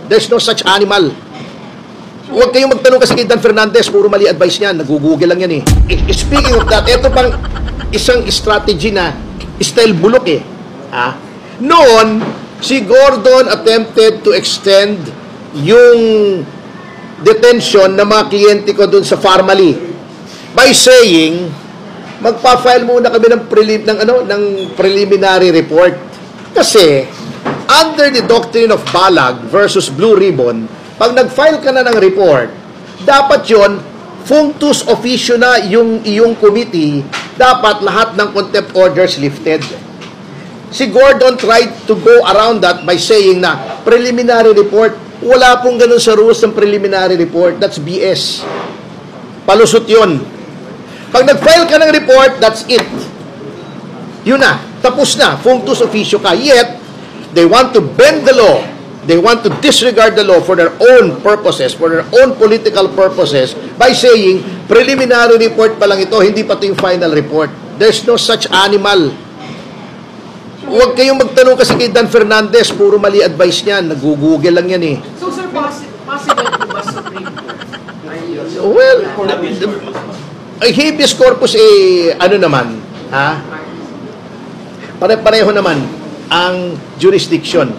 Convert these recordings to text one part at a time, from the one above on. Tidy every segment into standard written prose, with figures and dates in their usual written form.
There's no such animal. Huwag kayong magtanong kasi kay Dan Fernandez, puro mali advice niyan. Nag-google lang yan eh. Speaking of that, ito pang isang strategy na style bulok eh. Noon, si Gordon attempted to extend yung detention ng mga kliyente ko dun sa Farmally by saying, magpa-file muna kami ng preliminary report. Kasi, under the doctrine of Balag versus Blue Ribbon, pag nag-file ka na ng report, dapat yon functus officio na yung iyong committee, dapat lahat ng contempt orders lifted. Si Gordon tried to go around that by saying na preliminary report, wala pong ganun sa rules ng preliminary report. That's BS. Palusot yun. Pag nag-file ka ng report, that's it. Yun na. Tapos na. Functus officio ka. Yet, they want to bend the law. They want to disregard the law for their own purposes, for their own political purposes, by saying, preliminary report pa lang ito, hindi pa ito yung final report. There's no such animal. Huwag kayong magtanong kasi kay Dan Fernandez, puro mali advice niyan. Nag-google lang yan eh. So, sir, possible to ba Supreme Court? Well, habeas corpus ano naman, pare-pareho naman ang jurisdiction.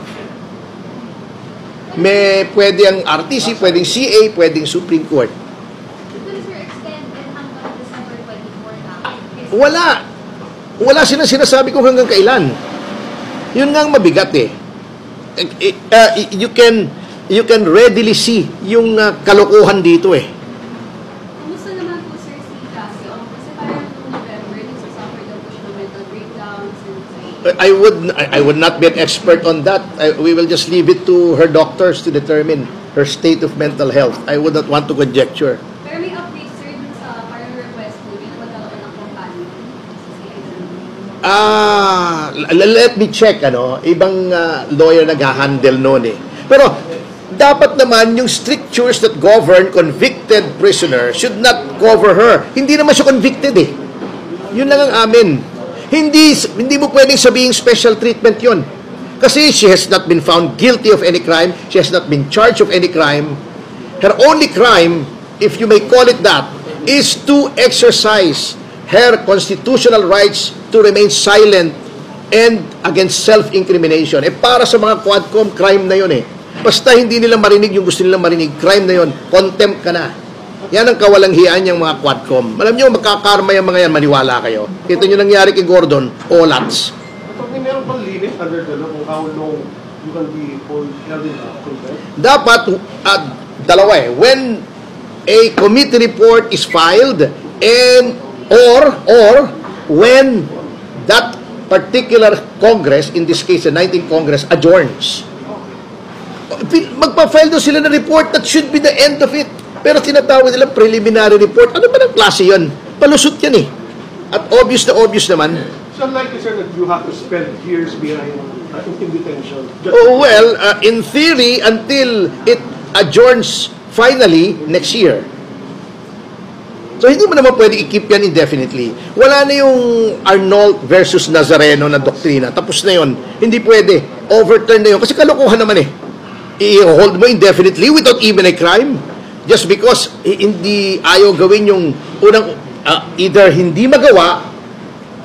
May pwede ang RTC, pwedeng CA, pwedeng Supreme Court. Wala sinasabi ko hanggang kailan. Yun nga ang mabigat eh. You can readily see yung kalokohan dito eh. Kumusta naman po, sir, si Cassie? Kasi parang noong November, nagsasuffer daw po siya ng mental breakdowns and I would not be an expert on that. We will just leave it to her doctors to determine her state of mental health. I would not want to conjecture. pero may update, sir, dun sa parang request po yun na magkaroon ng companion. Let me check, ibang lawyer nag-handle noon eh. Pero, dapat naman yung strictures that govern convicted prisoner should not cover her. Hindi naman siya convicted eh. Yun lang ang amin. Hindi mo pwedeng sabihin special treatment yun. Kasi she has not been found guilty of any crime. She has not been charged of any crime. Her only crime, if you may call it that, is to exercise her constitutional rights to remain silent and against self-incrimination. Para sa mga Quadcom, crime na yun eh. Basta hindi nila marinig yung gusto nilang marinig, crime na yun, contempt ka na. Yan ang kawalanghiyaan yung mga Quadcom. Alam nyo, magkakarma yung mga yan, maniwala kayo. Kita nyo nangyari kay Gordon, olats. Meron bang limit under the law kung how long you can be held in contempt? Dapat, dalawa eh. When a committee report is filed and or when that particular Congress, in this case the 19th Congress, adjourns. Magpa-file doon sila ng report, that should be the end of it. Pero tinatawag nila preliminary report. Ano ba ng klase yun? Palusot yan eh. At obvious naman. So unlikely, sir, that you have to spend years behind in detention. In theory, until it adjourns finally next year. So, hindi mo naman pwede i-keep yan indefinitely. Wala na yung Arnold versus Nazareno na doktrina. Tapos na yun. Hindi pwede. Overturn na yun. Kasi kalokohan naman eh. I-hold mo indefinitely without even a crime. Just because hindi ayaw gawin yung unang, either hindi magawa,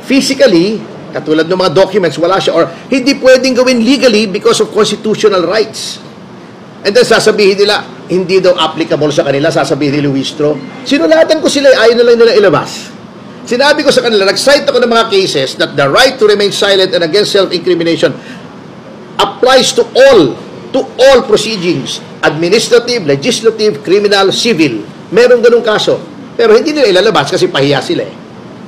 physically, katulad ng mga documents, wala siya, or hindi pwedeng gawin legally because of constitutional rights. And then sasabihin nila, hindi daw applicable sa kanila, sasabihin ni Luistro. Sinulatan ko sila, ayaw na lang nila ilabas. Sinabi ko sa kanila, nag-cite ako ng mga cases that the right to remain silent and against self-incrimination applies to all proceedings, administrative, legislative, criminal, civil. Merong ganung kaso. Pero hindi nila ilalabas kasi pahiya sila eh.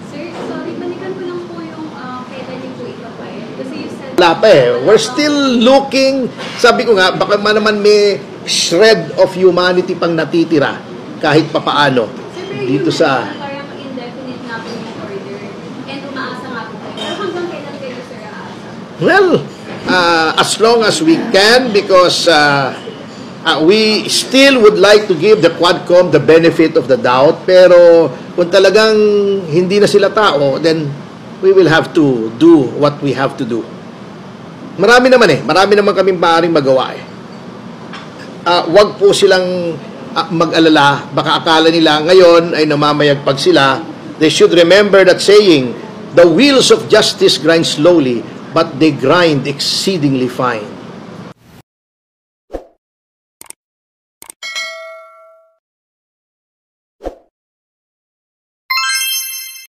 Sir, sorry, balikan ko lang po yung kailan niyo po ipapay. Kasi you said... Wala pa eh. We're still looking, sabi ko nga, baka naman may shred of humanity pang natitira kahit papaano dito sa... Parang indefinite na po yung order and umaasa nga po kayo. Pero hanggang kailan kayo, sir, aasa? Well, as long as we can, because we still would like to give the Quadcom the benefit of the doubt, pero kung talagang hindi na sila tao, then we will have to do what we have to do. Marami naman kaming maaaring magawa eh. wag po silang mag-alala. Baka akala nila ngayon ay namamayagpag sila. They should remember that saying, the wheels of justice grind slowly, but they grind exceedingly fine.